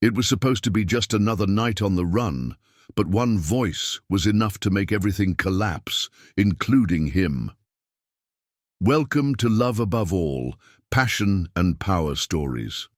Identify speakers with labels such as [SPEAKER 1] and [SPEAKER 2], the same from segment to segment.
[SPEAKER 1] It was supposed to be just another night on the run, but one voice was enough to make everything collapse, including him. Welcome to Love Above All, Passion and Power Stories.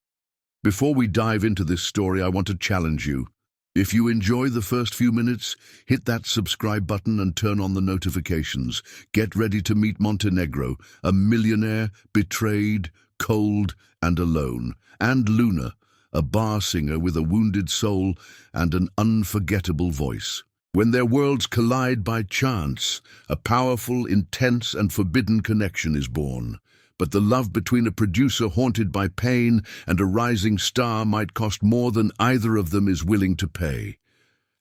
[SPEAKER 1] Before we dive into this story, I want to challenge you. If you enjoy the first few minutes, hit that subscribe button and turn on the notifications. Get ready to meet Montenegro, a millionaire, betrayed, cold, and alone, and Luna, a bar singer with a wounded soul and an unforgettable voice. When their worlds collide by chance, a powerful, intense, and forbidden connection is born. But the love between a producer haunted by pain and a rising star might cost more than either of them is willing to pay.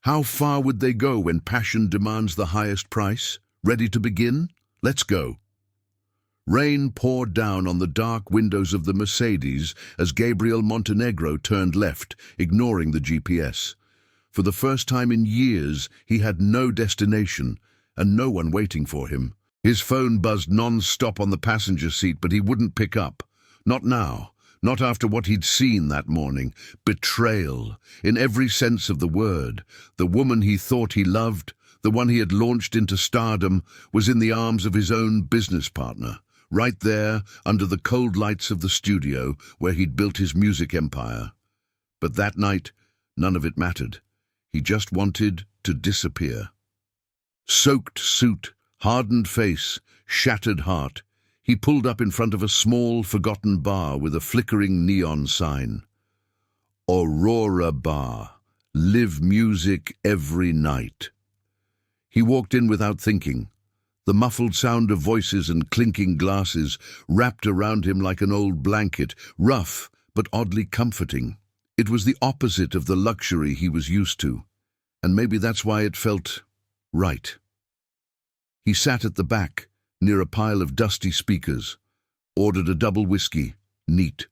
[SPEAKER 1] How far would they go when passion demands the highest price? Ready to begin? Let's go. Rain poured down on the dark windows of the Mercedes as Gabriel Montenegro turned left, ignoring the GPS. For the first time in years, he had no destination and no one waiting for him. His phone buzzed non-stop on the passenger seat, but he wouldn't pick up. Not now. Not after what he'd seen that morning. Betrayal, in every sense of the word. The woman he thought he loved, the one he had launched into stardom, was in the arms of his own business partner. Right there, under the cold lights of the studio, where he'd built his music empire. But that night, none of it mattered. He just wanted to disappear. Soaked suit, hardened face, shattered heart, he pulled up in front of a small, forgotten bar with a flickering neon sign. Aurora Bar. Live music every night. He walked in without thinking. The muffled sound of voices and clinking glasses wrapped around him like an old blanket, rough but oddly comforting. It was the opposite of the luxury he was used to, and maybe that's why it felt right. He sat at the back, near a pile of dusty speakers, ordered a double whiskey, neat.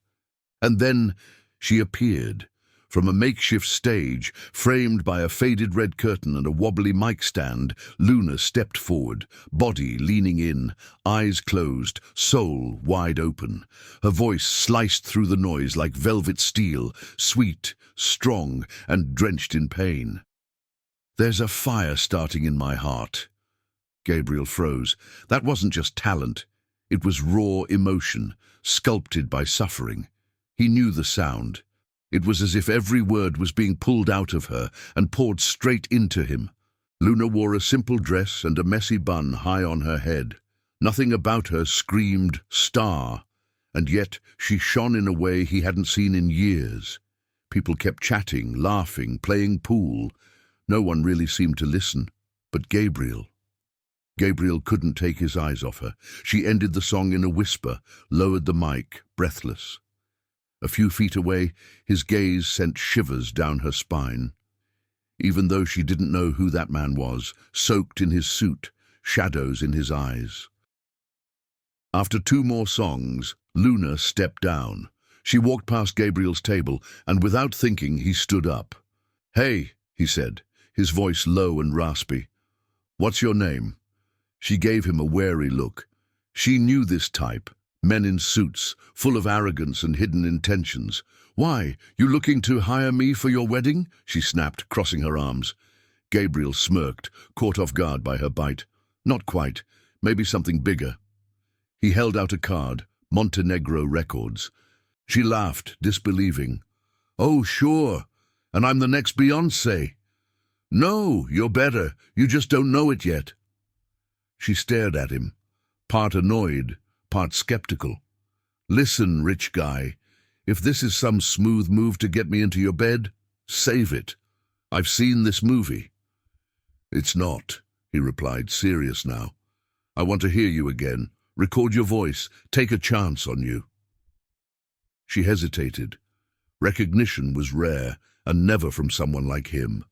[SPEAKER 1] And then she appeared. From a makeshift stage, framed by a faded red curtain and a wobbly mic stand, Luna stepped forward, body leaning in, eyes closed, soul wide open. Her voice sliced through the noise like velvet steel, sweet, strong, and drenched in pain. There's a fire starting in my heart. Gabriel froze. That wasn't just talent. It was raw emotion, sculpted by suffering. He knew the sound. It was as if every word was being pulled out of her and poured straight into him. Luna wore a simple dress and a messy bun high on her head. Nothing about her screamed star, and yet she shone in a way he hadn't seen in years. People kept chatting, laughing, playing pool. No one really seemed to listen, but Gabriel couldn't take his eyes off her. She ended the song in a whisper, lowered the mic, breathless. A few feet away, his gaze sent shivers down her spine. Even though she didn't know who that man was, soaked in his suit, shadows in his eyes. After two more songs, Luna stepped down. She walked past Gabriel's table, and without thinking, he stood up. "Hey," he said, his voice low and raspy. "What's your name?" She gave him a wary look. She knew this type. Men in suits, full of arrogance and hidden intentions. "Why, you looking to hire me for your wedding?" she snapped, crossing her arms. Gabriel smirked, caught off guard by her bite. "Not quite. Maybe something bigger." He held out a card, Montenegro Records. She laughed, disbelieving. "Oh, sure. And I'm the next Beyoncé." "No, you're better. You just don't know it yet." She stared at him, part annoyed, part skeptical. "Listen, rich guy, if this is some smooth move to get me into your bed, save it. I've seen this movie." "It's not," he replied, serious now. "I want to hear you again, record your voice, take a chance on you." She hesitated. Recognition was rare, and never from someone like him.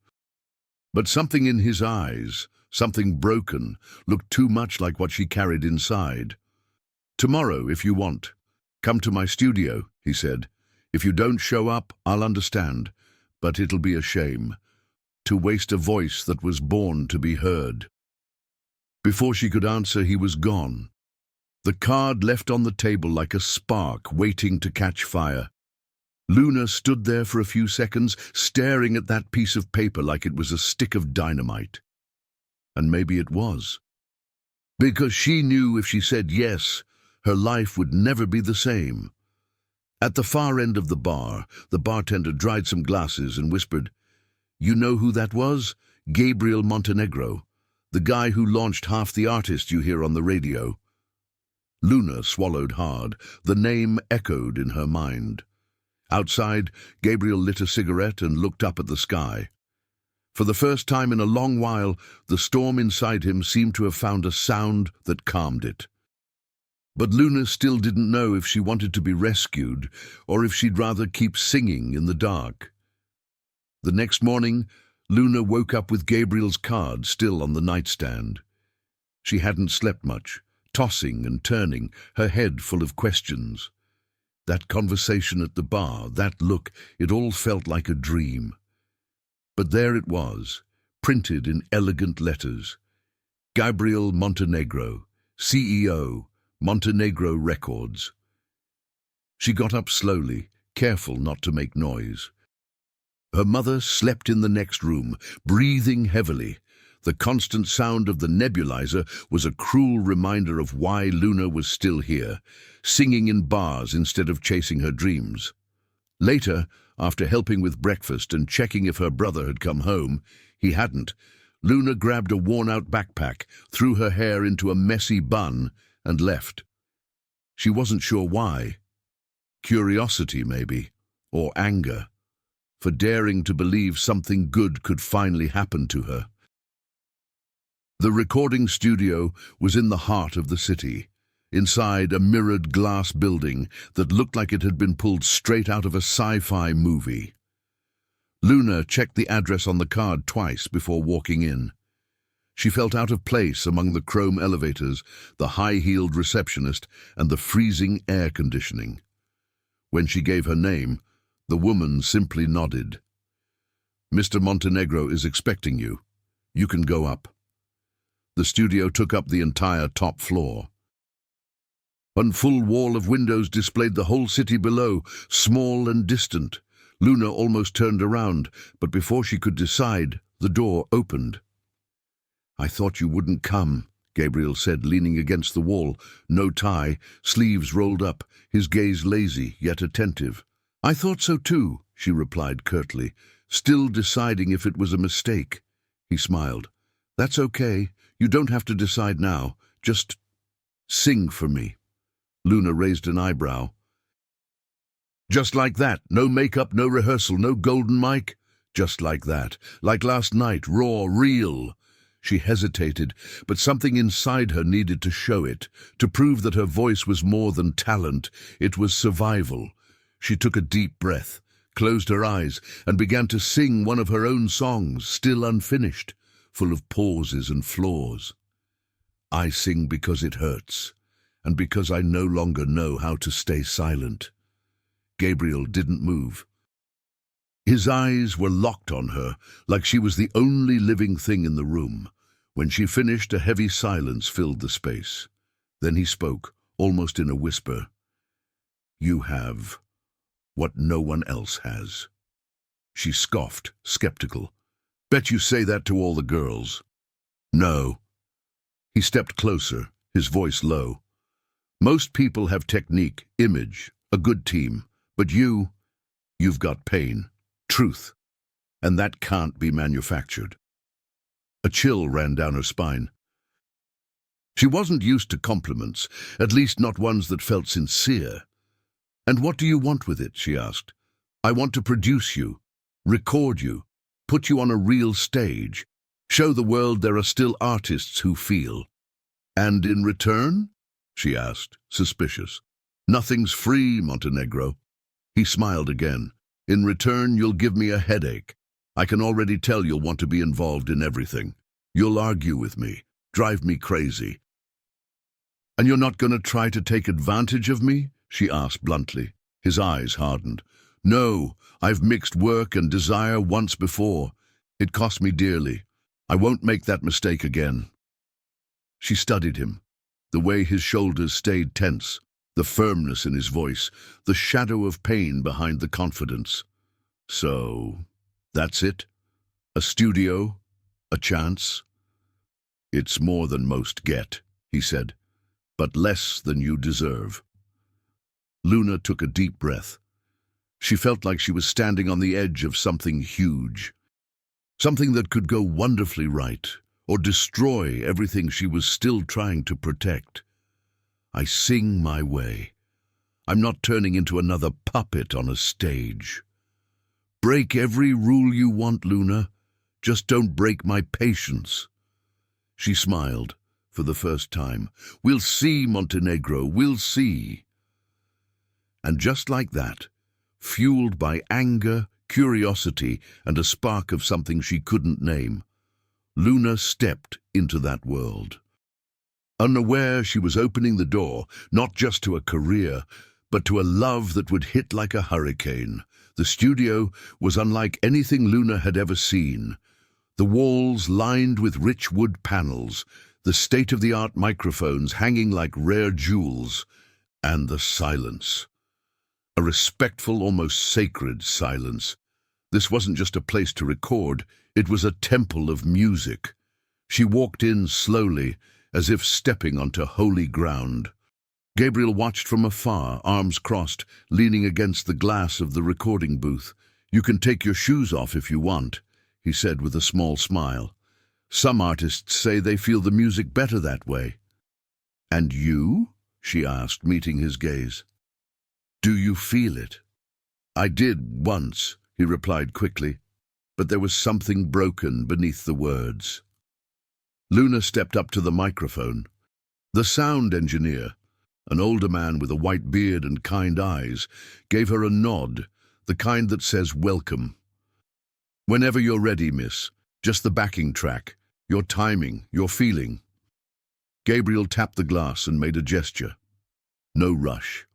[SPEAKER 1] But something in his eyes, something broken, looked too much like what she carried inside. "Tomorrow, if you want. Come to my studio," he said. "If you don't show up, I'll understand, but it'll be a shame. To waste a voice that was born to be heard." Before she could answer, he was gone. The card left on the table like a spark waiting to catch fire. Luna stood there for a few seconds, staring at that piece of paper like it was a stick of dynamite. And maybe it was. Because she knew if she said yes, her life would never be the same. At the far end of the bar, the bartender dried some glasses and whispered, "You know who that was? Gabriel Montenegro, the guy who launched half the artists you hear on the radio." Luna swallowed hard. The name echoed in her mind. Outside, Gabriel lit a cigarette and looked up at the sky. For the first time in a long while, the storm inside him seemed to have found a sound that calmed it. But Luna still didn't know if she wanted to be rescued or if she'd rather keep singing in the dark. The next morning, Luna woke up with Gabriel's card still on the nightstand. She hadn't slept much, tossing and turning, her head full of questions. That conversation at the bar, that look, it all felt like a dream. But there it was, printed in elegant letters. Gabriel Montenegro, CEO, Montenegro Records. She got up slowly, careful not to make noise. Her mother slept in the next room, breathing heavily. The constant sound of the nebulizer was a cruel reminder of why Luna was still here, singing in bars instead of chasing her dreams. Later, after helping with breakfast and checking if her brother had come home, he hadn't. Luna grabbed a worn-out backpack, threw her hair into a messy bun, and left. She wasn't sure why. Curiosity, maybe, or anger, for daring to believe something good could finally happen to her. The recording studio was in the heart of the city, inside a mirrored glass building that looked like it had been pulled straight out of a sci-fi movie. Luna checked the address on the card twice before walking in. She felt out of place among the chrome elevators, the high-heeled receptionist, and the freezing air conditioning. When she gave her name, the woman simply nodded. "Mr. Montenegro is expecting you. You can go up." The studio took up the entire top floor. One full wall of windows displayed the whole city below, small and distant. Luna almost turned around, but before she could decide, the door opened. "I thought you wouldn't come," Gabriel said, leaning against the wall, no tie, sleeves rolled up, his gaze lazy yet attentive. "I thought so too," she replied curtly, still deciding if it was a mistake. He smiled. "That's okay. You don't have to decide now. Just sing for me." Luna raised an eyebrow. "Just like that? No makeup, no rehearsal, no golden mic?" "Just like that. Like last night, raw, real." She hesitated, but something inside her needed to show it, to prove that her voice was more than talent, it was survival. She took a deep breath, closed her eyes, and began to sing one of her own songs, still unfinished, full of pauses and flaws. "I sing because it hurts, and because I no longer know how to stay silent." Gabriel didn't move. His eyes were locked on her, like she was the only living thing in the room. When she finished, a heavy silence filled the space. Then he spoke, almost in a whisper. "You have what no one else has." She scoffed, skeptical. "Bet you say that to all the girls." "No." He stepped closer, his voice low. "Most people have technique, image, a good team, but you've got pain. Truth, and that can't be manufactured." A chill ran down her spine. She wasn't used to compliments, at least not ones that felt sincere. "And what do you want with it?" she asked. "I want to produce you, record you, put you on a real stage, show the world there are still artists who feel." "And in return?" she asked, suspicious. "Nothing's free, Montenegro." He smiled again. "In return, you'll give me a headache. I can already tell you'll want to be involved in everything. You'll argue with me, drive me crazy." "And you're not going to try to take advantage of me?" she asked bluntly. His eyes hardened. "No, I've mixed work and desire once before. It cost me dearly. I won't make that mistake again." She studied him, the way his shoulders stayed tense, the firmness in his voice, the shadow of pain behind the confidence. "So, that's it? A studio? A chance?" "It's more than most get," he said, "but less than you deserve." Luna took a deep breath. She felt like she was standing on the edge of something huge, something that could go wonderfully right, or destroy everything she was still trying to protect. "I sing my way. I'm not turning into another puppet on a stage." "Break every rule you want, Luna. Just don't break my patience." She smiled for the first time. "We'll see, Montenegro, we'll see." And just like that, fueled by anger, curiosity, and a spark of something she couldn't name, Luna stepped into that world. Unaware, she was opening the door, not just to a career, but to a love that would hit like a hurricane. The studio was unlike anything Luna had ever seen. The walls lined with rich wood panels, the state-of-the-art microphones hanging like rare jewels, and the silence. A respectful, almost sacred silence. This wasn't just a place to record, it was a temple of music. She walked in slowly, as if stepping onto holy ground. Gabriel watched from afar, arms crossed, leaning against the glass of the recording booth. "You can take your shoes off if you want," he said with a small smile. "Some artists say they feel the music better that way." "And you?" she asked, meeting his gaze. "Do you feel it?" "I did once," he replied quickly, but there was something broken beneath the words. Luna stepped up to the microphone. The sound engineer, an older man with a white beard and kind eyes, gave her a nod, the kind that says welcome. "Whenever you're ready, miss. Just the backing track. Your timing, your feeling." Gabriel tapped the glass and made a gesture. No rush.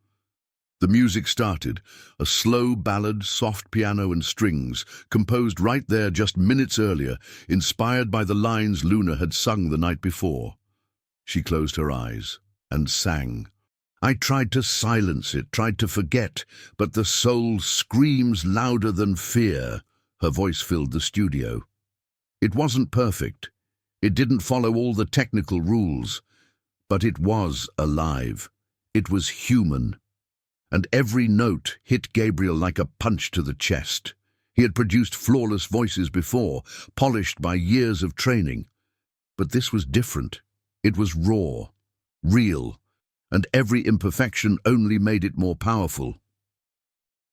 [SPEAKER 1] The music started, a slow ballad, soft piano and strings, composed right there just minutes earlier, inspired by the lines Luna had sung the night before. She closed her eyes and sang. "I tried to silence it, tried to forget, but the soul screams louder than fear." Her voice filled the studio. It wasn't perfect. It didn't follow all the technical rules, but it was alive. It was human. And every note hit Gabriel like a punch to the chest. He had produced flawless voices before, polished by years of training. But this was different. It was raw, real, and every imperfection only made it more powerful.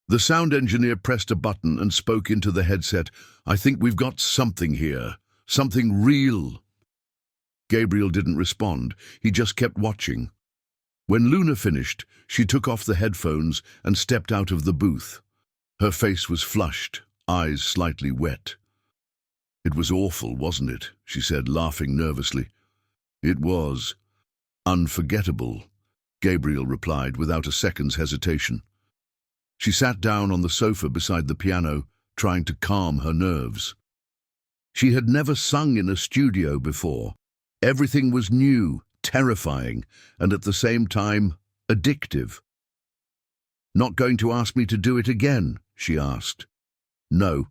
[SPEAKER 1] The sound engineer pressed a button and spoke into the headset. "I think we've got something here, something real." Gabriel didn't respond. He just kept watching. When Luna finished, she took off the headphones and stepped out of the booth. Her face was flushed, eyes slightly wet. "It was awful, wasn't it?" she said, laughing nervously. "It was. Unforgettable," Gabriel replied without a second's hesitation. She sat down on the sofa beside the piano, trying to calm her nerves. She had never sung in a studio before. Everything was new, terrifying, and at the same time, addictive. "Not going to ask me to do it again?" she asked. "No,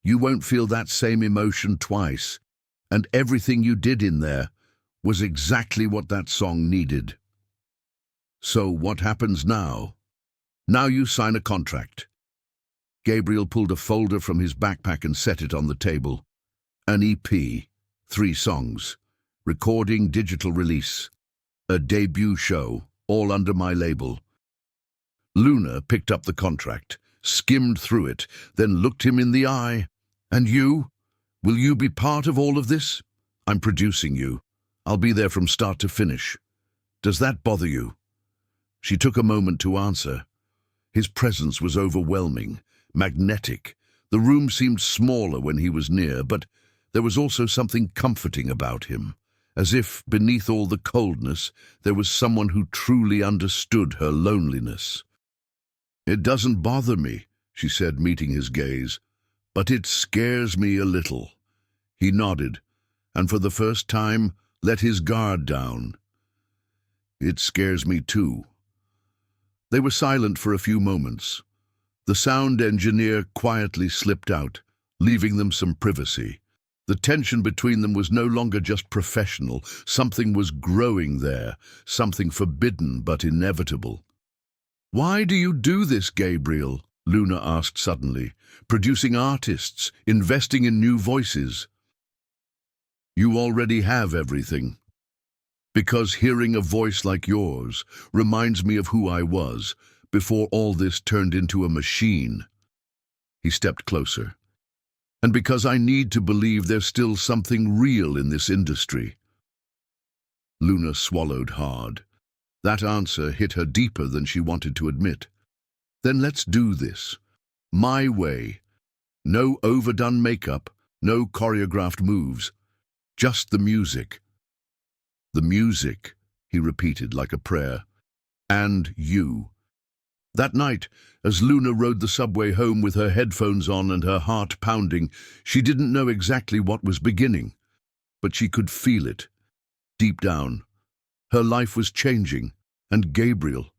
[SPEAKER 1] you won't feel that same emotion twice, and everything you did in there was exactly what that song needed." "So what happens now?" "Now you sign a contract." Gabriel pulled a folder from his backpack and set it on the table. An EP, 3 songs. Recording, digital release, a debut show, all under my label. Luna picked up the contract, skimmed through it, then looked him in the eye. "And you? Will you be part of all of this?" "I'm producing you. I'll be there from start to finish. Does that bother you?" She took a moment to answer. His presence was overwhelming, magnetic. The room seemed smaller when he was near, but there was also something comforting about him. As if, beneath all the coldness, there was someone who truly understood her loneliness. "It doesn't bother me," she said, meeting his gaze, "but it scares me a little." He nodded, and for the first time let his guard down. "It scares me too. They were silent for a few moments. The sound engineer quietly slipped out, leaving them some privacy. The tension between them was no longer just professional. Something was growing there, something forbidden but inevitable. "Why do you do this, Gabriel?" Luna asked suddenly. "Producing artists, investing in new voices." "You already have everything. Because hearing a voice like yours reminds me of who I was before all this turned into a machine." He stepped closer. "And because I need to believe there's still something real in this industry." Luna swallowed hard. That answer hit her deeper than she wanted to admit. "Then let's do this. My way. No overdone makeup, no choreographed moves. Just the music." "The music," he repeated like a prayer. "And you." That night, as Luna rode the subway home with her headphones on and her heart pounding, she didn't know exactly what was beginning, but she could feel it. Deep down, her life was changing, and Gabriel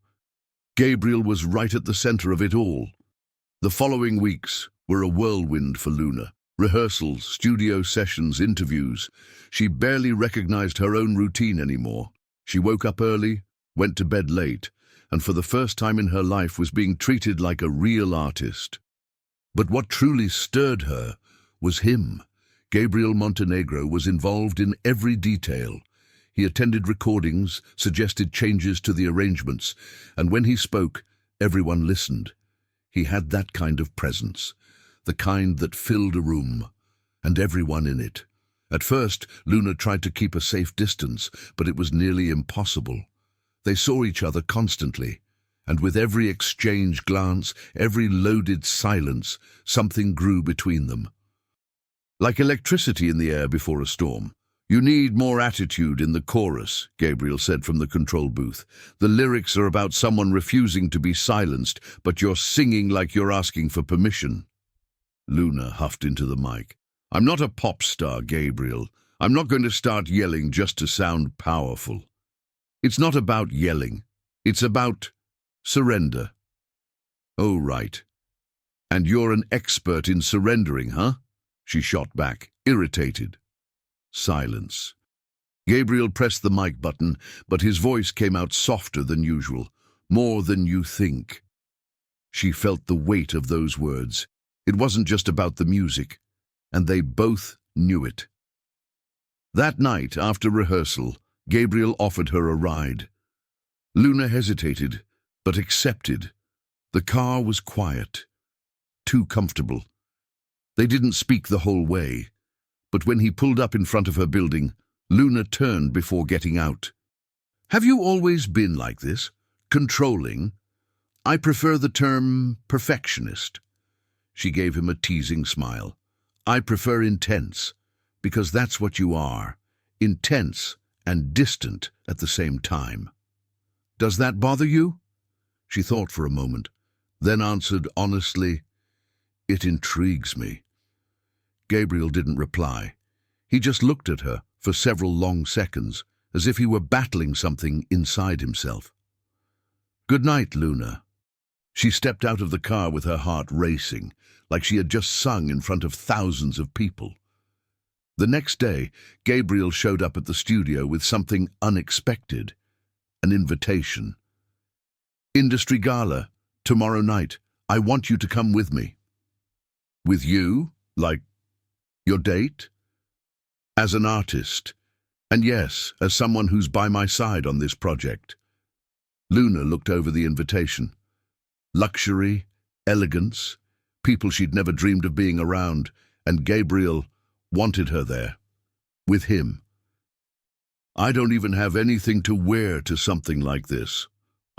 [SPEAKER 1] was right at the center of it all. The following weeks were a whirlwind for Luna. Rehearsals, studio sessions, interviews. She barely recognized her own routine anymore. She woke up early, went to bed late, and for the first time in her life was being treated like a real artist. But what truly stirred her was him. Gabriel Montenegro was involved in every detail. He attended recordings, suggested changes to the arrangements, and when he spoke, everyone listened. He had that kind of presence, the kind that filled a room, and everyone in it. At first, Luna tried to keep a safe distance, but it was nearly impossible. They saw each other constantly, and with every exchanged glance, every loaded silence, something grew between them. Like electricity in the air before a storm. "You need more attitude in the chorus," Gabriel said from the control booth. "The lyrics are about someone refusing to be silenced, but you're singing like you're asking for permission." Luna huffed into the mic. "I'm not a pop star, Gabriel. I'm not going to start yelling just to sound powerful. It's not about yelling. It's about surrender." "Oh, right. And you're an expert in surrendering, huh?" she shot back, irritated. Silence. Gabriel pressed the mic button, but his voice came out softer than usual. "More than you think." She felt the weight of those words. It wasn't just about the music, and they both knew it. That night, after rehearsal, Gabriel offered her a ride. Luna hesitated, but accepted. The car was quiet, too comfortable. They didn't speak the whole way, but when he pulled up in front of her building, Luna turned before getting out. "Have you always been like this? Controlling? I prefer the term perfectionist." She gave him a teasing smile. "I prefer intense, because that's what you are, intense and distant at the same time." "Does that bother you?" She thought for a moment, then answered honestly, "It intrigues me." Gabriel didn't reply. He just looked at her for several long seconds, as if he were battling something inside himself. "Good night, Luna." She stepped out of the car with her heart racing, like she had just sung in front of thousands of people. The next day, Gabriel showed up at the studio with something unexpected, an invitation. "Industry gala, tomorrow night. I want you to come with me." "With you? Like your date?" "As an artist. And yes, as someone who's by my side on this project." Luna looked over the invitation. Luxury, elegance, people she'd never dreamed of being around, and Gabriel wanted her there, with him. "I don't even have anything to wear to something like this."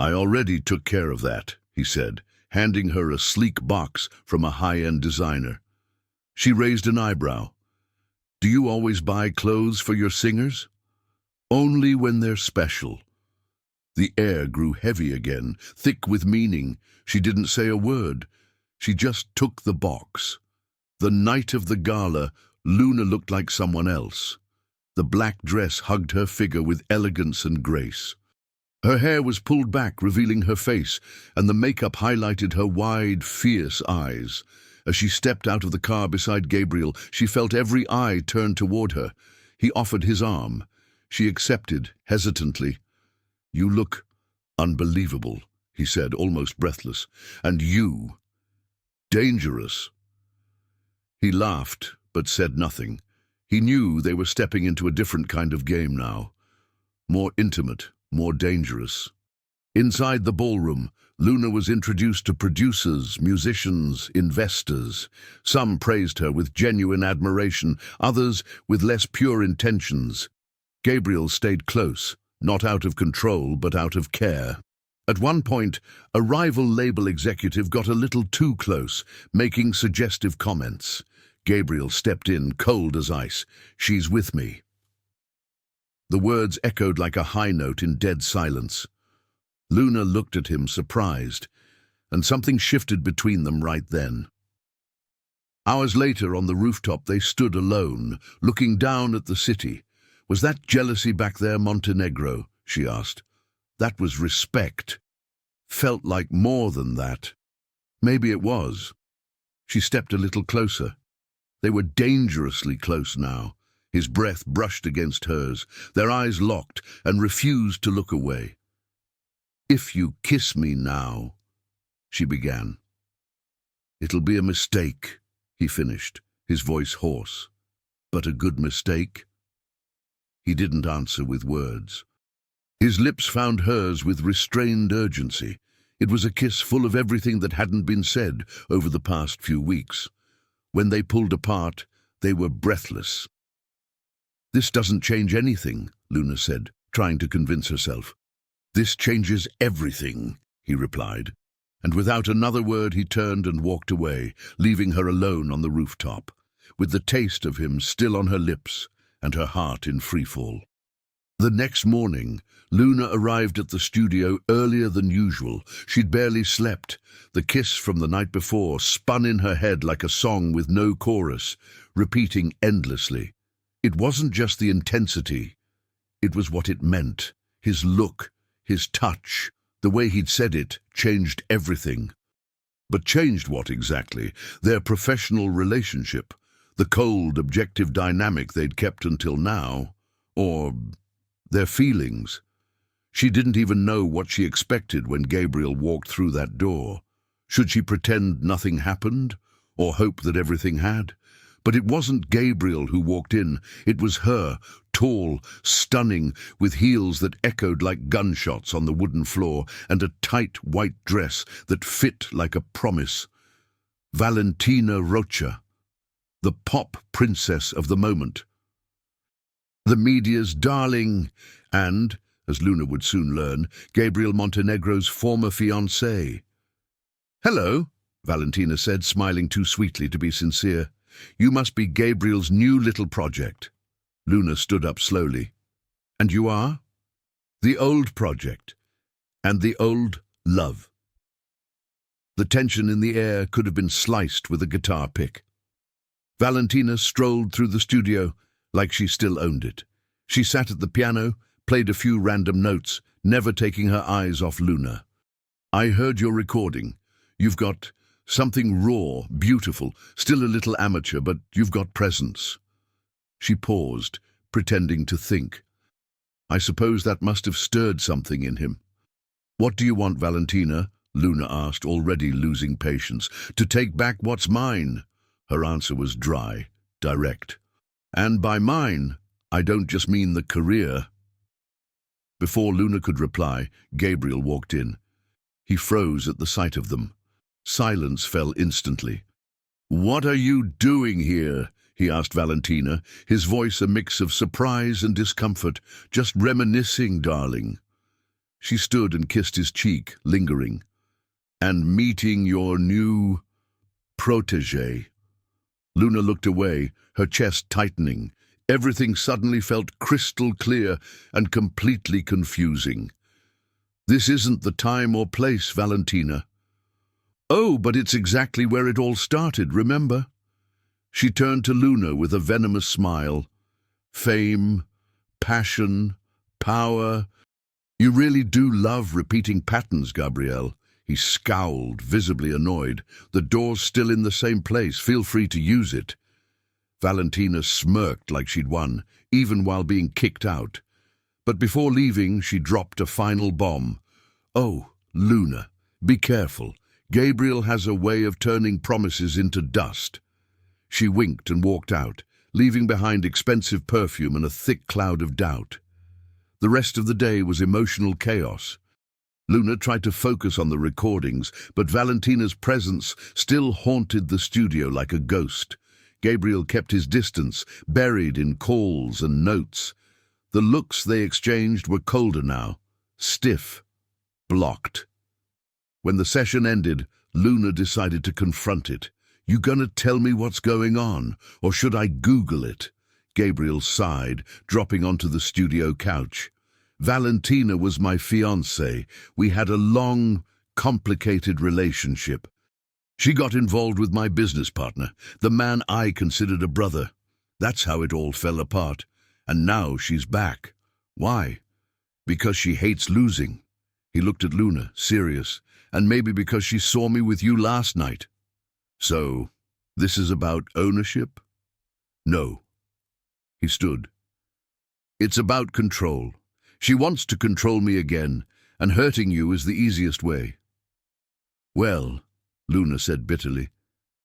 [SPEAKER 1] "I already took care of that," he said, handing her a sleek box from a high-end designer. She raised an eyebrow. "Do you always buy clothes for your singers?" "Only when they're special." The air grew heavy again, thick with meaning. She didn't say a word. She just took the box. The night of the gala, Luna looked like someone else. The black dress hugged her figure with elegance and grace. Her hair was pulled back, revealing her face, and the makeup highlighted her wide, fierce eyes. As she stepped out of the car beside Gabriel, she felt every eye turn toward her. He offered his arm. She accepted, hesitantly. "You look unbelievable," he said, almost breathless. "And you, dangerous." He laughed, but said nothing. He knew they were stepping into a different kind of game now. More intimate, more dangerous. Inside the ballroom, Luna was introduced to producers, musicians, investors. Some praised her with genuine admiration, others with less pure intentions. Gabriel stayed close, not out of control, but out of care. At one point, a rival label executive got a little too close, making suggestive comments. Gabriel stepped in, cold as ice. "She's with me." The words echoed like a high note in dead silence. Luna looked at him, surprised, and something shifted between them right then. Hours later, on the rooftop, they stood alone, looking down at the city. "Was that jealousy back there, Montenegro?" she asked. "That was respect. Felt like more than that." Maybe it was. She stepped a little closer. They were dangerously close now. His breath brushed against hers. Their eyes locked and refused to look away. "If you kiss me now," she began. "It'll be a mistake," he finished, his voice hoarse. "But a good mistake?" He didn't answer with words. His lips found hers with restrained urgency. It was a kiss full of everything that hadn't been said over the past few weeks. When they pulled apart, they were breathless. "This doesn't change anything," Luna said, trying to convince herself. "This changes everything," he replied. And without another word he turned and walked away, leaving her alone on the rooftop, with the taste of him still on her lips and her heart in freefall. The next morning, Luna arrived at the studio earlier than usual. She'd barely slept. The kiss from the night before spun in her head like a song with no chorus, repeating endlessly. It wasn't just the intensity. It was what it meant. His look, his touch, the way he'd said it, changed everything. But changed what exactly? Their professional relationship, the cold, objective dynamic they'd kept until now, or their feelings. She didn't even know what she expected when Gabriel walked through that door. Should she pretend nothing happened, or hope that everything had? But it wasn't Gabriel who walked in. It was her, tall, stunning, with heels that echoed like gunshots on the wooden floor and a tight white dress that fit like a promise. Valentina Rocha, the pop princess of the moment. The media's darling and, as Luna would soon learn, Gabriel Montenegro's former fiancée. "Hello," Valentina said, smiling too sweetly to be sincere. "You must be Gabriel's new little project." Luna stood up slowly. "And you are?" "The old project. And the old love." The tension in the air could have been sliced with a guitar pick. Valentina strolled through the studio like she still owned it. She sat at the piano, played a few random notes, never taking her eyes off Luna. "I heard your recording. You've got something raw, beautiful, still a little amateur, but you've got presence." She paused, pretending to think. I suppose that must have stirred something in him. "What do you want, Valentina?" Luna asked, already losing patience. "To take back what's mine." Her answer was dry, direct. "And by mine, I don't just mean the career." Before Luna could reply, Gabriel walked in. He froze at the sight of them. Silence fell instantly. "What are you doing here?" he asked Valentina, his voice a mix of surprise and discomfort. "Just reminiscing, darling." She stood and kissed his cheek, lingering. "And meeting your new protégé." Luna looked away, her chest tightening. Everything suddenly felt crystal clear and completely confusing. "This isn't the time or place, Valentina." "Oh, but it's exactly where it all started, remember?" She turned to Luna with a venomous smile. "Fame, passion, power. You really do love repeating patterns, Gabrielle. He scowled, visibly annoyed. The door's still in the same place. Feel free to use it. Valentina smirked like she'd won, even while being kicked out. But before leaving, she dropped a final bomb. Oh, Luna, be careful. Gabriel has a way of turning promises into dust. She winked and walked out, leaving behind expensive perfume and a thick cloud of doubt. The rest of the day was emotional chaos. Luna tried to focus on the recordings, but Valentina's presence still haunted the studio like a ghost. Gabriel kept his distance, buried in calls and notes. The looks they exchanged were colder now, stiff, blocked. When the session ended, Luna decided to confront it. You gonna tell me what's going on, or should I Google it? Gabriel sighed, dropping onto the studio couch. Valentina was my fiancée. We had a long, complicated relationship. She got involved with my business partner, the man I considered a brother. That's how it all fell apart. And now she's back. Why? Because she hates losing. He looked at Luna, serious. And maybe because she saw me with you last night. So, this is about ownership? No. He stood. It's about control. She wants to control me again, and hurting you is the easiest way. Well, Luna said bitterly,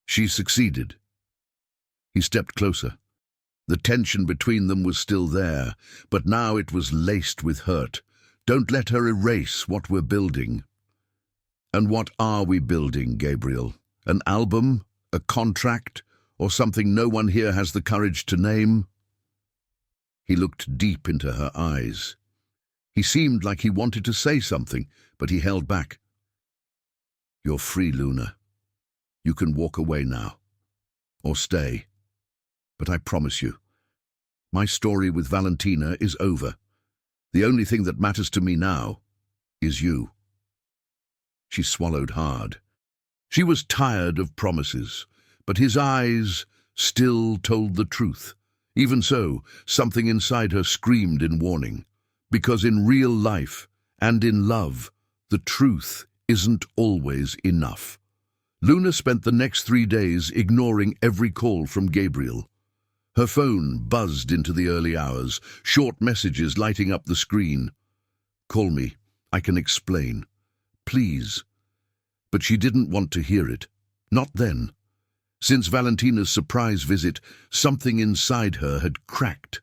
[SPEAKER 1] she succeeded. He stepped closer. The tension between them was still there, but now it was laced with hurt. Don't let her erase what we're building. And what are we building, Gabriel? An album? A contract? Or something no one here has the courage to name? He looked deep into her eyes. He seemed like he wanted to say something, but he held back. You're free, Luna. You can walk away now. Or stay. But I promise you, my story with Valentina is over. The only thing that matters to me now is you. She swallowed hard. She was tired of promises, but his eyes still told the truth. Even so, something inside her screamed in warning. Because in real life and in love, the truth isn't always enough. Luna spent the next 3 days ignoring every call from Gabriel. Her phone buzzed into the early hours, short messages lighting up the screen. Call me, I can explain. Please. But she didn't want to hear it. Not then. Since Valentina's surprise visit, something inside her had cracked.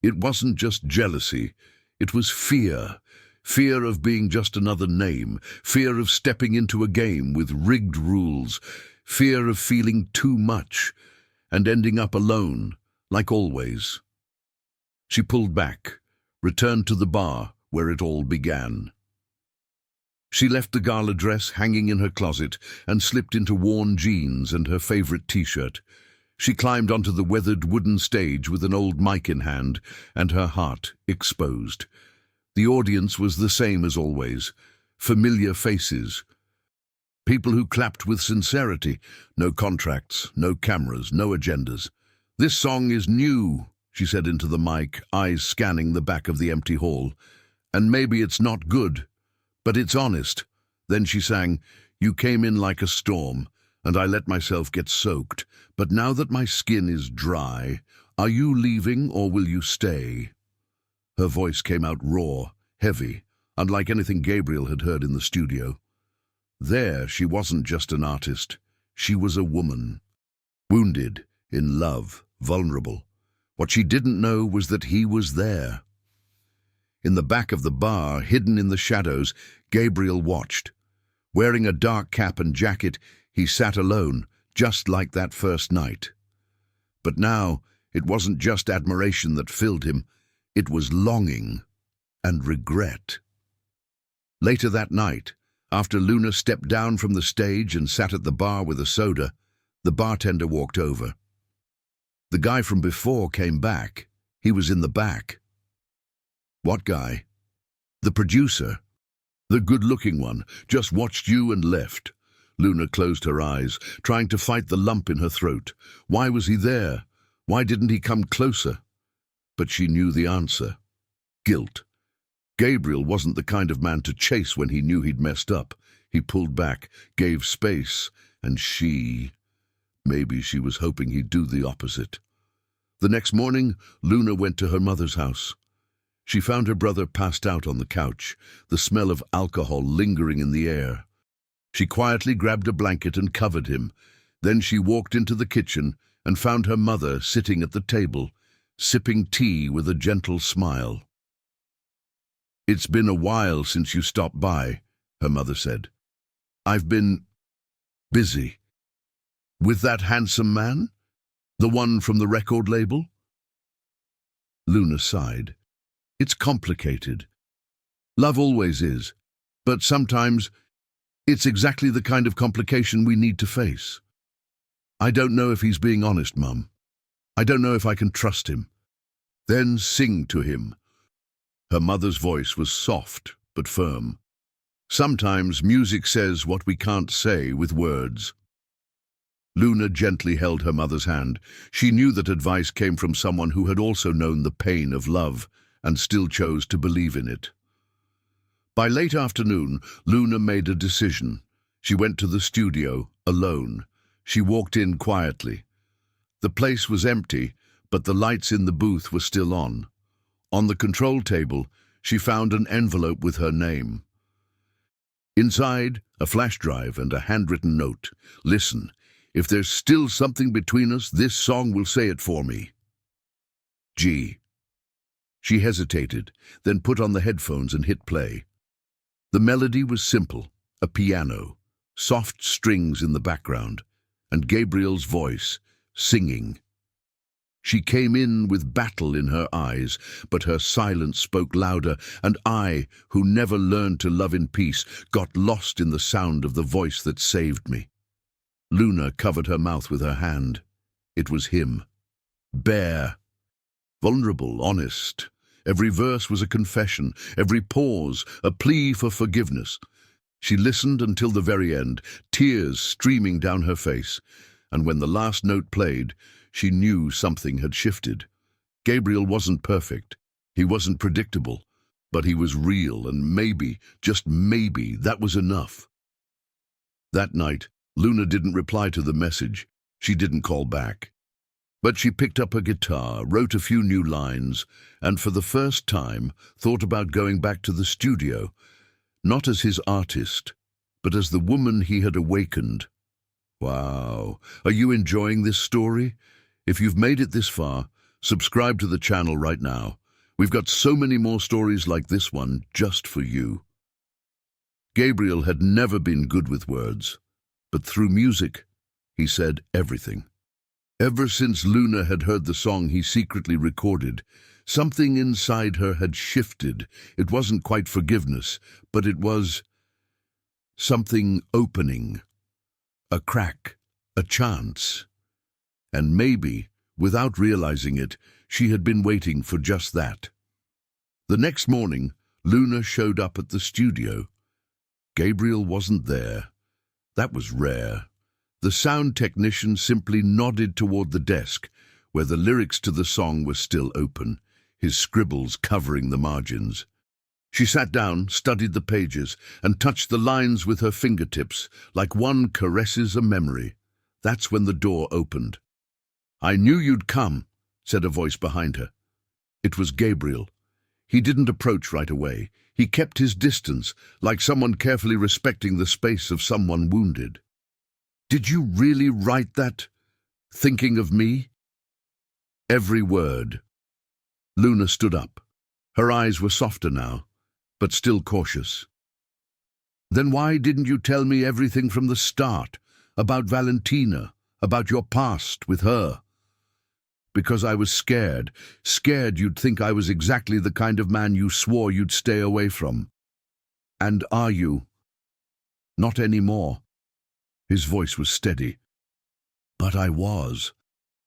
[SPEAKER 1] It wasn't just jealousy, it was fear. Fear of being just another name, fear of stepping into a game with rigged rules, fear of feeling too much and ending up alone, like always. She pulled back, returned to the bar where it all began. She left the gala dress hanging in her closet and slipped into worn jeans and her favorite t-shirt. She climbed onto the weathered wooden stage with an old mic in hand and her heart exposed. The audience was the same as always, familiar faces. People who clapped with sincerity, no contracts, no cameras, no agendas. This song is new, she said into the mic, eyes scanning the back of the empty hall. And maybe it's not good, but it's honest. Then she sang, You came in like a storm, and I let myself get soaked. But now that my skin is dry, are you leaving or will you stay? Her voice came out raw, heavy, unlike anything Gabriel had heard in the studio. There, she wasn't just an artist. She was a woman. Wounded, in love, vulnerable. What she didn't know was that he was there. In the back of the bar, hidden in the shadows, Gabriel watched. Wearing a dark cap and jacket, he sat alone, just like that first night. But now, it wasn't just admiration that filled him. It was longing and regret. Later that night, after Luna stepped down from the stage and sat at the bar with a soda, the bartender walked over. The guy from before came back. He was in the back. What guy? The producer. The good-looking one, just watched you and left. Luna closed her eyes, trying to fight the lump in her throat. Why was he there? Why didn't he come closer? But she knew the answer. Guilt. Gabriel wasn't the kind of man to chase when he knew he'd messed up. He pulled back, gave space, and maybe she was hoping he'd do the opposite. The next morning, Luna went to her mother's house. She found her brother passed out on the couch, the smell of alcohol lingering in the air. She quietly grabbed a blanket and covered him. Then she walked into the kitchen and found her mother sitting at the table, sipping tea with a gentle smile. "It's been a while since you stopped by," her mother said. "I've been busy." "With that handsome man? The one from the record label?" Luna sighed. "It's complicated. Love always is. But sometimes it's exactly the kind of complication we need to face. I don't know if he's being honest, Mum. I don't know if I can trust him." "Then sing to him." Her mother's voice was soft but firm. Sometimes music says what we can't say with words. Luna gently held her mother's hand. She knew that advice came from someone who had also known the pain of love and still chose to believe in it. By late afternoon, Luna made a decision. She went to the studio, alone. She walked in quietly. The place was empty, but the lights in the booth were still on. On the control table, she found an envelope with her name. Inside, a flash drive and a handwritten note. "Listen, if there's still something between us, this song will say it for me. G." She hesitated, then put on the headphones and hit play. The melody was simple, a piano, soft strings in the background, and Gabriel's voice, singing. She came in with battle in her eyes, but her silence spoke louder, and I, who never learned to love in peace, got lost in the sound of the voice that saved me. Luna covered her mouth with her hand. It was him. Bare. Vulnerable, honest. Every verse was a confession, every pause a plea for forgiveness. She listened until the very end, tears streaming down her face, and when the last note played, she knew something had shifted. Gabriel wasn't perfect, he wasn't predictable, but he was real, and maybe, just maybe, that was enough. That night, Luna didn't reply to the message. She didn't call back. But she picked up a guitar, wrote a few new lines, and for the first time thought about going back to the studio, not as his artist, but as the woman he had awakened. Wow, are you enjoying this story? If you've made it this far, subscribe to the channel right now. We've got so many more stories like this one just for you. Gabriel had never been good with words, but through music, he said everything. Ever since Luna had heard the song he secretly recorded, something inside her had shifted. It wasn't quite forgiveness, but it was something opening. A crack, a chance. And maybe, without realizing it, she had been waiting for just that. The next morning, Luna showed up at the studio. Gabriel wasn't there. That was rare. The sound technician simply nodded toward the desk, where the lyrics to the song were still open, his scribbles covering the margins. She sat down, studied the pages, and touched the lines with her fingertips, like one caresses a memory. That's when the door opened. "I knew you'd come," said a voice behind her. It was Gabriel. He didn't approach right away. He kept his distance, like someone carefully respecting the space of someone wounded. "Did you really write that? Thinking of me?" "Every word." Luna stood up. Her eyes were softer now, but still cautious. "Then why didn't you tell me everything from the start? About Valentina, about your past with her?" "Because I was scared. Scared you'd think I was exactly the kind of man you swore you'd stay away from." "And are you?" "Not anymore." His voice was steady. "But I was.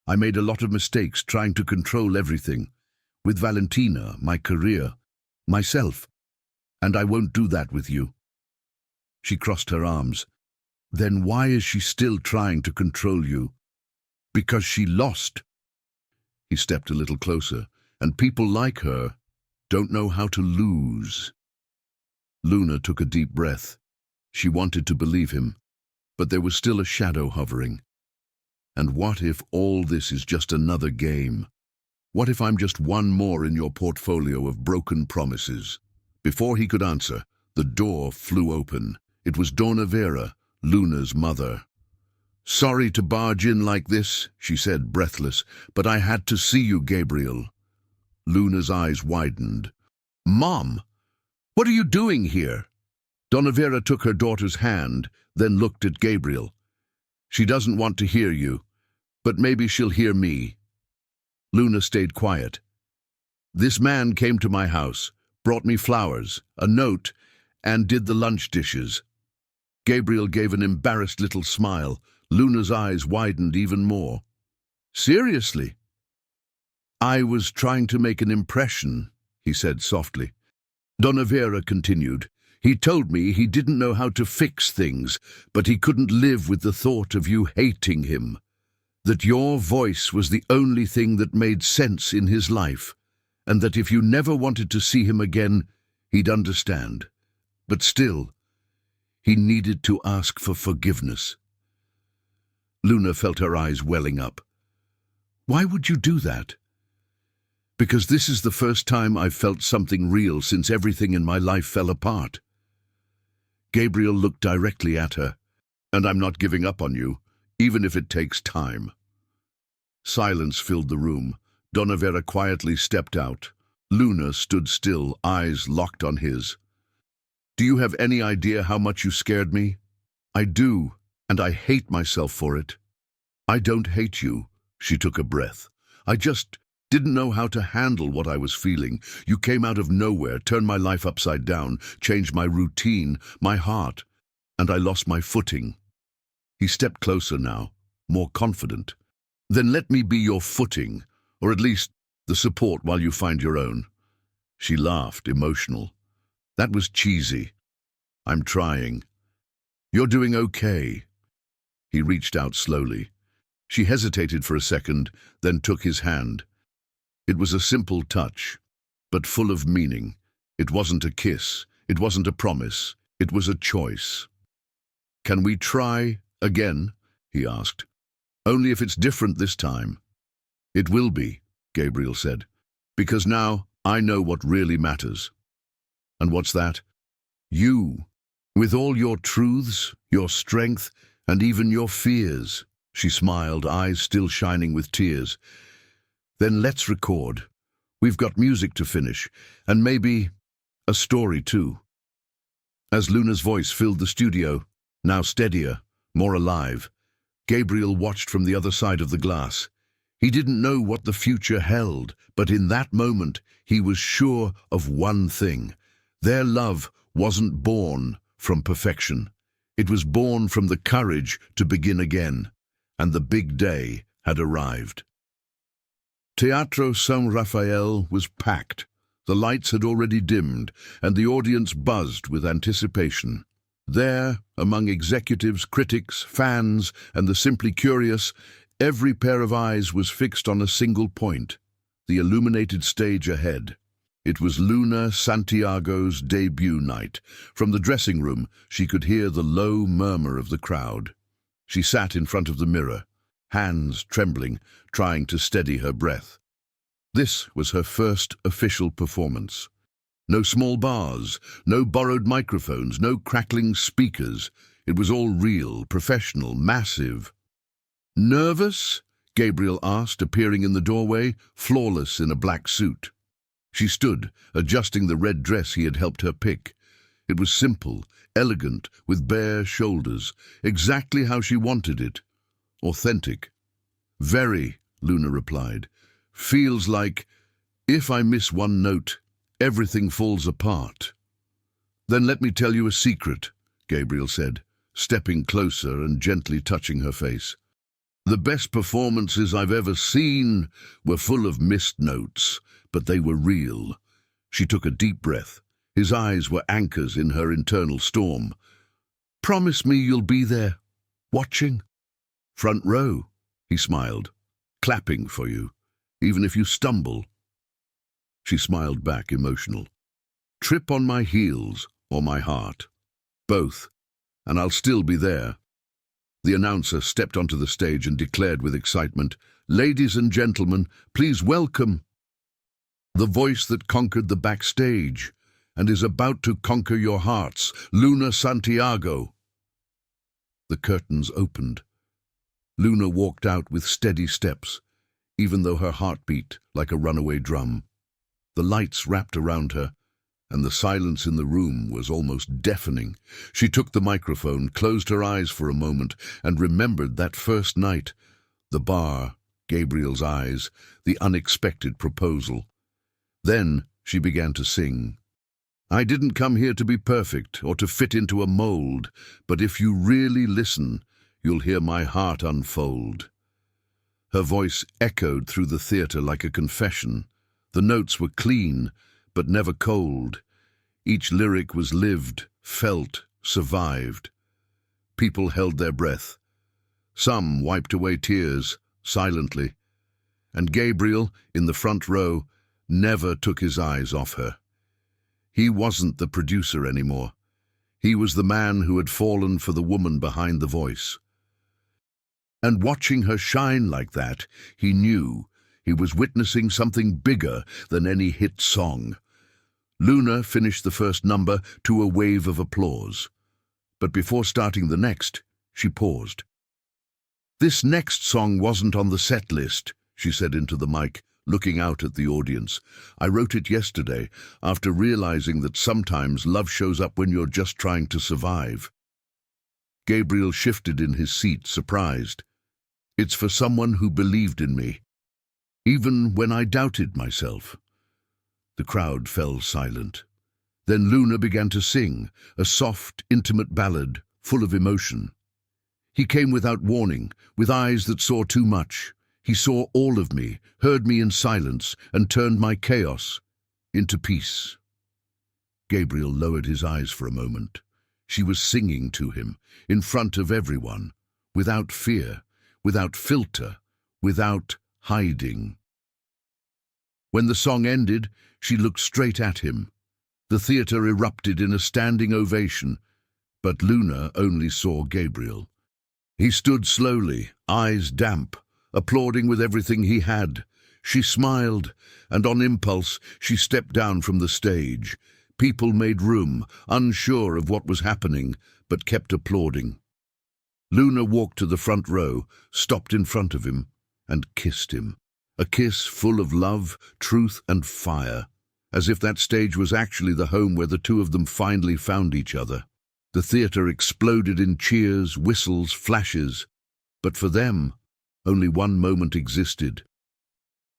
[SPEAKER 1] I made a lot of mistakes trying to control everything. With Valentina, my career, myself. And I won't do that with you." She crossed her arms. "Then why is she still trying to control you?" "Because she lost." He stepped a little closer. "And people like her, don't know how to lose. Luna took a deep breath. She wanted to believe him, but there was still a shadow hovering. And what if all this is just another game? What if I'm just one more in your portfolio of broken promises? Before he could answer, the door flew open. It was Donna Vera, Luna's mother. "Sorry to barge in like this," she said, breathless, "but I had to see you, Gabriel." Luna's eyes widened. "Mom, what are you doing here?" Donna Vera took her daughter's hand, then looked at Gabriel. "She doesn't want to hear you, but maybe she'll hear me." Luna stayed quiet. "This man came to my house, brought me flowers, a note, and did the lunch dishes." Gabriel gave an embarrassed little smile. Luna's eyes widened even more. "Seriously?" "I was trying to make an impression," he said softly. Donna Vera continued. "He told me he didn't know how to fix things, but he couldn't live with the thought of you hating him. That your voice was the only thing that made sense in his life, and that if you never wanted to see him again, he'd understand. But still, he needed to ask for forgiveness." Luna felt her eyes welling up. "Why would you do that?" "Because this is the first time I've felt something real since everything in my life fell apart." Gabriel looked directly at her. "And I'm not giving up on you, even if it takes time." Silence filled the room. Donna Vera quietly stepped out. Luna stood still, eyes locked on his. "Do you have any idea how much you scared me?" "I do, and I hate myself for it." "I don't hate you," she took a breath. "I just didn't know how to handle what I was feeling. You came out of nowhere, turned my life upside down, changed my routine, my heart, and I lost my footing." He stepped closer now, more confident. "Then let me be your footing, or at least the support while you find your own." She laughed, emotional. "That was cheesy. I'm trying." "You're doing okay." He reached out slowly. She hesitated for a second, then took his hand. It was a simple touch, but full of meaning. It wasn't a kiss. It wasn't a promise. It was a choice. "Can we try again?" he asked. "Only if it's different this time." "It will be," Gabriel said, "because now I know what really matters." "And what's that?" "You, with all your truths, your strength, and even your fears." She smiled, eyes still shining with tears. "Then let's record. We've got music to finish, and maybe a story too." As Luna's voice filled the studio, now steadier, more alive, Gabriel watched from the other side of the glass. He didn't know what the future held, but in that moment he was sure of one thing. Their love wasn't born from perfection. It was born from the courage to begin again, and the big day had arrived. Teatro San Rafael was packed. The lights had already dimmed, and the audience buzzed with anticipation. There, among executives, critics, fans, and the simply curious, every pair of eyes was fixed on a single point, the illuminated stage ahead. It was Luna Santiago's debut night. From the dressing room, she could hear the low murmur of the crowd. She sat in front of the mirror, hands trembling, trying to steady her breath. This was her first official performance. No small bars, no borrowed microphones, no crackling speakers. It was all real, professional, massive. "Nervous?" Gabriel asked, appearing in the doorway, flawless in a black suit. She stood, adjusting the red dress he had helped her pick. It was simple, elegant, with bare shoulders, exactly how she wanted it. Authentic. "Very," Luna replied. "Feels like, if I miss one note, everything falls apart." "Then let me tell you a secret," Gabriel said, stepping closer and gently touching her face. "The best performances I've ever seen were full of missed notes, but they were real." She took a deep breath. His eyes were anchors in her internal storm. "Promise me you'll be there, watching?" "Front row," he smiled, "clapping for you, even if you stumble." She smiled back, emotional. Trip on my heels or my heart. Both, and I'll still be there. The announcer stepped onto the stage and declared with excitement, Ladies and gentlemen, please welcome the voice that conquered the backstage and is about to conquer your hearts, Luna Santiago. The curtains opened. Luna walked out with steady steps, even though her heart beat like a runaway drum. The lights wrapped around her, and the silence in the room was almost deafening. She took the microphone, closed her eyes for a moment, and remembered that first night, the bar, Gabriel's eyes, the unexpected proposal. Then she began to sing. I didn't come here to be perfect or to fit into a mold, but if you really listen, you'll hear my heart unfold. Her voice echoed through the theatre like a confession. The notes were clean, but never cold. Each lyric was lived, felt, survived. People held their breath. Some wiped away tears, silently. And Gabriel, in the front row, never took his eyes off her. He wasn't the producer anymore. He was the man who had fallen for the woman behind the voice. And watching her shine like that, he knew he was witnessing something bigger than any hit song. Luna finished the first number to a wave of applause. But before starting the next, she paused. This next song wasn't on the set list, she said into the mic, looking out at the audience. I wrote it yesterday, after realizing that sometimes love shows up when you're just trying to survive. Gabriel shifted in his seat, surprised. It's for someone who believed in me, even when I doubted myself. The crowd fell silent. Then Luna began to sing, a soft, intimate ballad, full of emotion. He came without warning, with eyes that saw too much. He saw all of me, heard me in silence, and turned my chaos into peace. Gabriel lowered his eyes for a moment. She was singing to him, in front of everyone, without fear, without filter, without hiding. When the song ended, she looked straight at him. The theatre erupted in a standing ovation, but Luna only saw Gabriel. He stood slowly, eyes damp, applauding with everything he had. She smiled, and on impulse she stepped down from the stage. People made room, unsure of what was happening, but kept applauding. Luna walked to the front row, stopped in front of him, and kissed him. A kiss full of love, truth, and fire, as if that stage was actually the home where the two of them finally found each other. The theatre exploded in cheers, whistles, flashes, but for them, only one moment existed.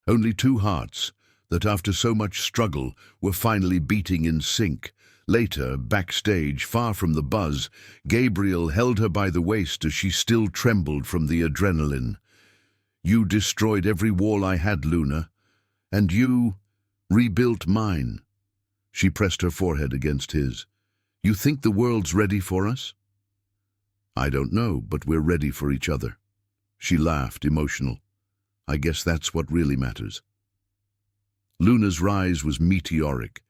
[SPEAKER 1] Only two hearts that after so much struggle were finally beating in sync. Later, backstage, far from the buzz, Gabriel held her by the waist as she still trembled from the adrenaline. You destroyed every wall I had, Luna, and you rebuilt mine. She pressed her forehead against his. You think the world's ready for us? I don't know, but we're ready for each other. She laughed, emotional. I guess that's what really matters. Luna's rise was meteoric.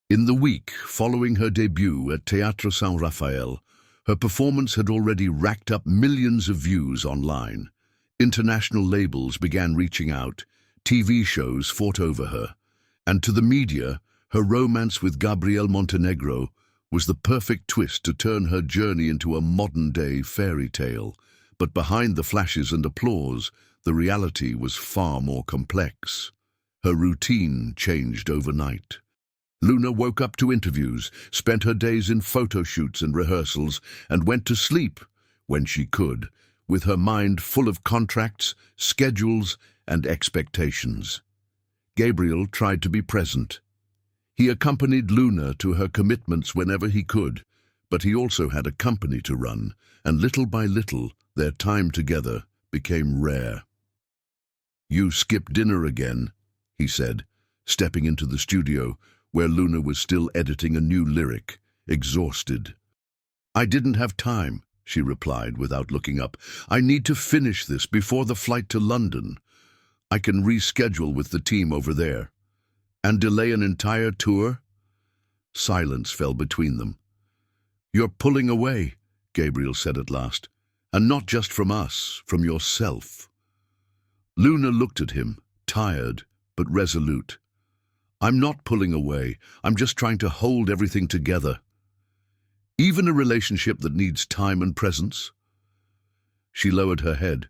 [SPEAKER 1] In the week following her debut at Teatro San Rafael, her performance had already racked up millions of views online. International labels began reaching out, TV shows fought over her, and to the media, her romance with Gabriel Montenegro was the perfect twist to turn her journey into a modern-day fairy tale. But behind the flashes and applause, the reality was far more complex. Her routine changed overnight. Luna woke up to interviews, spent her days in photo shoots and rehearsals, and went to sleep, when she could, with her mind full of contracts, schedules, and expectations. Gabriel tried to be present. He accompanied Luna to her commitments whenever he could, but he also had a company to run, and little by little, their time together became rare. You skipped dinner again, he said, stepping into the studio, where Luna was still editing a new lyric, exhausted. I didn't have time, she replied without looking up. I need to finish this before the flight to London. I can reschedule with the team over there. And delay an entire tour? Silence fell between them. "You're pulling away," Gabriel said at last. "And not just from us, from yourself." Luna looked at him, tired but resolute. "I'm not pulling away. I'm just trying to hold everything together. Even a relationship that needs time and presence." She lowered her head.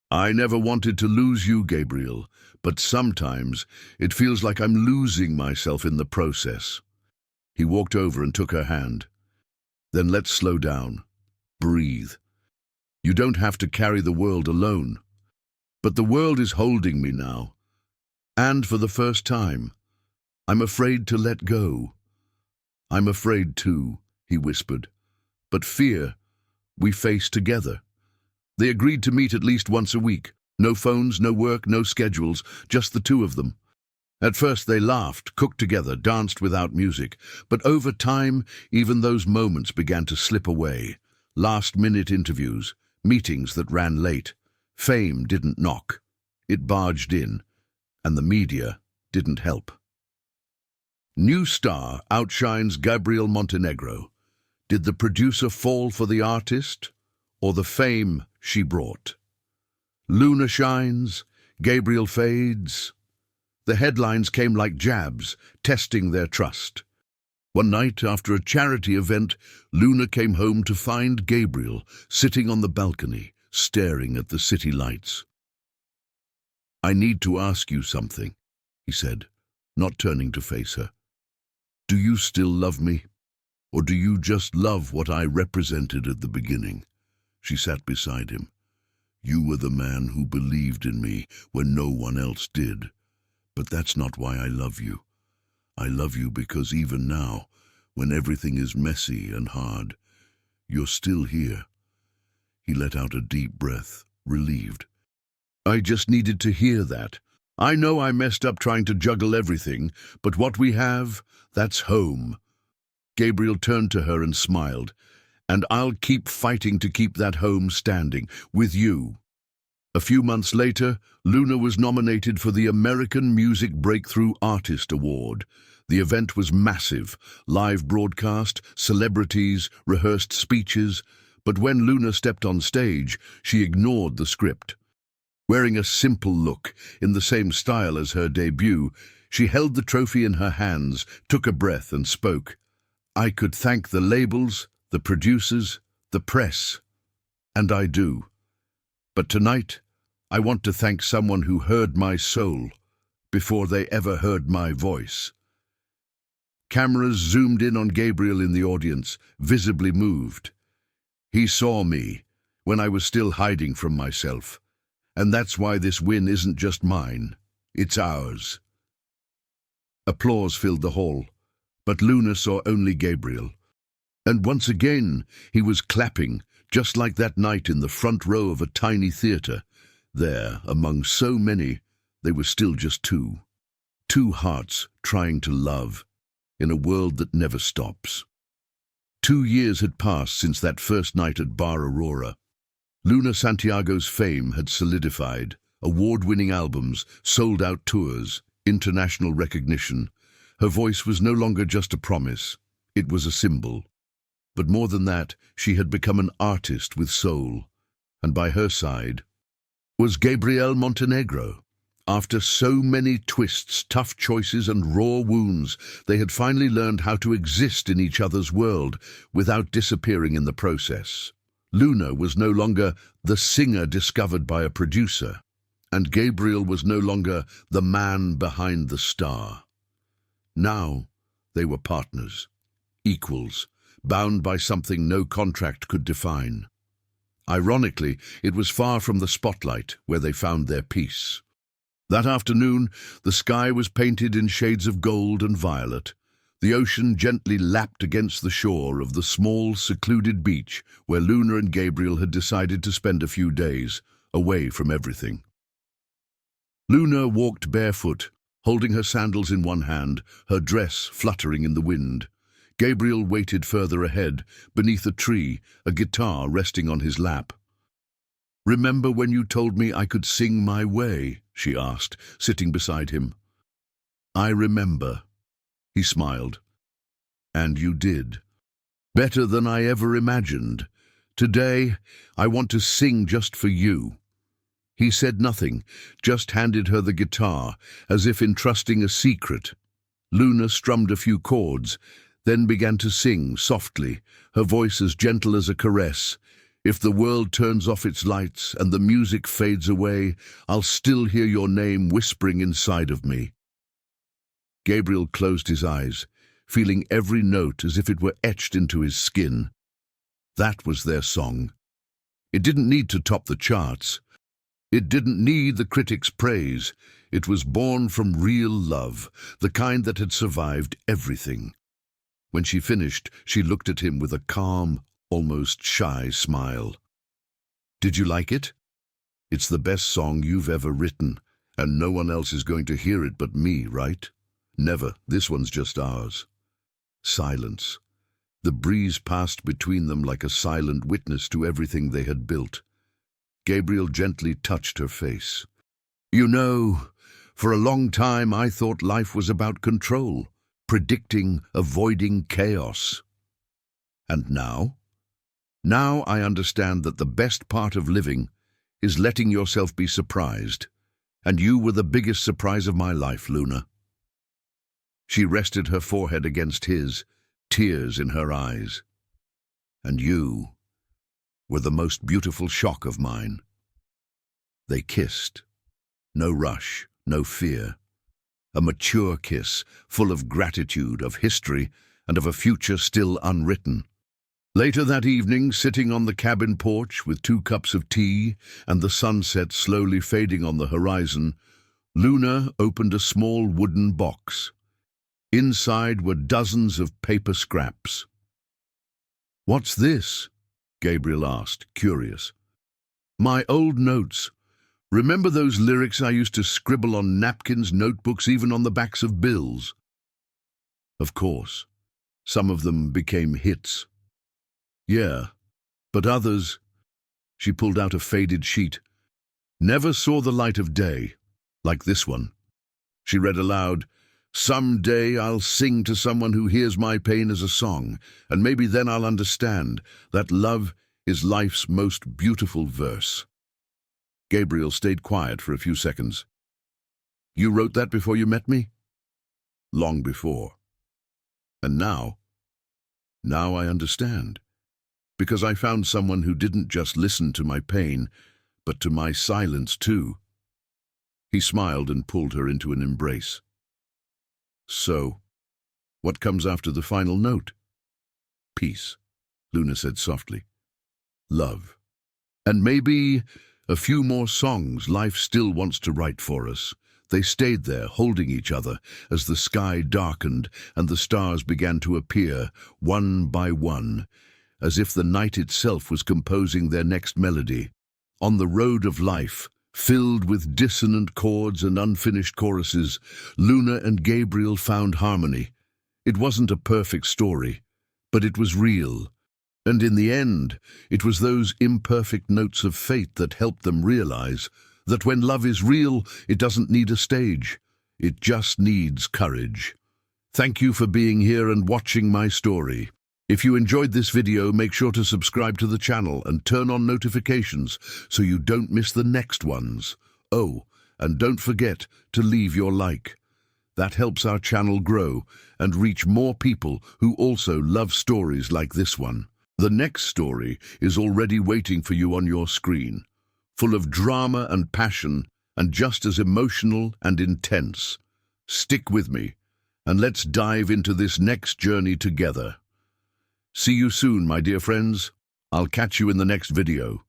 [SPEAKER 1] "I never wanted to lose you, Gabriel, but sometimes it feels like I'm losing myself in the process." He walked over and took her hand. "Then let's slow down. Breathe. You don't have to carry the world alone. But the world is holding me now. And for the first time, I'm afraid to let go." "I'm afraid too," he whispered. "But fear, we face together." They agreed to meet at least once a week. No phones, no work, no schedules, just the two of them. At first they laughed, cooked together, danced without music. But over time, even those moments began to slip away. Last-minute interviews, meetings that ran late. Fame didn't knock. It barged in, and the media didn't help. New star outshines Gabriel Montenegro. Did the producer fall for the artist, or the fame she brought? Luna shines, Gabriel fades. The headlines came like jabs, testing their trust. One night, after a charity event, Luna came home to find Gabriel sitting on the balcony, staring at the city lights. "I need to ask you something," he said, not turning to face her. "Do you still love me? Or do you just love what I represented at the beginning?" She sat beside him. "You were the man who believed in me when no one else did. But that's not why I love you. I love you because even now, when everything is messy and hard, you're still here." He let out a deep breath, relieved. "I just needed to hear that. I know I messed up trying to juggle everything, but what we have, that's home." Gabriel turned to her and smiled. "And I'll keep fighting to keep that home standing, with you." A few months later, Luna was nominated for the American Music Breakthrough Artist Award. The event was massive, live broadcast, celebrities, rehearsed speeches. But when Luna stepped on stage, she ignored the script. Wearing a simple look, in the same style as her debut, she held the trophy in her hands, took a breath and spoke. "I could thank the labels, the producers, the press. And I do. But tonight, I want to thank someone who heard my soul before they ever heard my voice." Cameras zoomed in on Gabriel in the audience, visibly moved. "He saw me when I was still hiding from myself. And that's why this win isn't just mine, it's ours." Applause filled the hall, but Luna saw only Gabriel. And once again, he was clapping, just like that night in the front row of a tiny theatre. There, among so many, they were still just two. Two hearts trying to love, in a world that never stops. 2 years had passed since that first night at Bar Aurora. Luna Santiago's fame had solidified. Award-winning albums, sold-out tours, international recognition. Her voice was no longer just a promise, it was a symbol. But more than that, she had become an artist with soul. And by her side was Gabriel Montenegro. After so many twists, tough choices and raw wounds, they had finally learned how to exist in each other's world without disappearing in the process. Luna was no longer the singer discovered by a producer, and Gabriel was no longer the man behind the star. Now they were partners, equals, bound by something no contract could define. Ironically, it was far from the spotlight where they found their peace. That afternoon, the sky was painted in shades of gold and violet. The ocean gently lapped against the shore of the small, secluded beach where Luna and Gabriel had decided to spend a few days, away from everything. Luna walked barefoot, holding her sandals in one hand, her dress fluttering in the wind. Gabriel waited further ahead, beneath a tree, a guitar resting on his lap. "Remember when you told me I could sing my way?" she asked, sitting beside him. I remember. He smiled. And you did. Better than I ever imagined. Today, I want to sing just for you. He said nothing, just handed her the guitar, as if entrusting a secret. Luna strummed a few chords, then began to sing softly, her voice as gentle as a caress. If the world turns off its lights and the music fades away, I'll still hear your name whispering inside of me. Gabriel closed his eyes, feeling every note as if it were etched into his skin. That was their song. It didn't need to top the charts. It didn't need the critics' praise. It was born from real love, the kind that had survived everything. When she finished, she looked at him with a calm, almost shy smile. Did you like it? It's the best song you've ever written, and no one else is going to hear it but me, right? Never. This one's just ours. Silence. The breeze passed between them like a silent witness to everything they had built. Gabriel gently touched her face. You know, for a long time I thought life was about control, predicting, avoiding chaos. And now? Now I understand that the best part of living is letting yourself be surprised, and you were the biggest surprise of my life, Luna. She rested her forehead against his, tears in her eyes. And you were the most beautiful shock of mine. They kissed. No rush, no fear. A mature kiss, full of gratitude, of history, and of a future still unwritten. Later that evening, sitting on the cabin porch with 2 cups of tea and the sunset slowly fading on the horizon, Luna opened a small wooden box. Inside were dozens of paper scraps. What's this? Gabriel asked, curious. My old notes. Remember those lyrics I used to scribble on napkins, notebooks, even on the backs of bills? Of course. Some of them became hits. Yeah, but others, she pulled out a faded sheet, never saw the light of day, like this one. She read aloud, Someday I'll sing to someone who hears my pain as a song, and maybe then I'll understand that love is life's most beautiful verse. Gabriel stayed quiet for a few seconds. You wrote that before you met me? Long before. And now? Now I understand. Because I found someone who didn't just listen to my pain, but to my silence too. He smiled and pulled her into an embrace. So, what comes after the final note? Peace, Luna said softly. Love. And maybe a few more songs life still wants to write for us. They stayed there, holding each other, as the sky darkened and the stars began to appear, one by one, as if the night itself was composing their next melody. On the road of life, filled with dissonant chords and unfinished choruses, Luna and Gabriel found harmony. It wasn't a perfect story, but it was real. And in the end, it was those imperfect notes of fate that helped them realize that when love is real, it doesn't need a stage. It just needs courage. Thank you for being here and watching my story. If you enjoyed this video, make sure to subscribe to the channel and turn on notifications so you don't miss the next ones. Oh, and don't forget to leave your like. That helps our channel grow and reach more people who also love stories like this one. The next story is already waiting for you on your screen, full of drama and passion and just as emotional and intense. Stick with me and let's dive into this next journey together. See you soon, my dear friends. I'll catch you in the next video.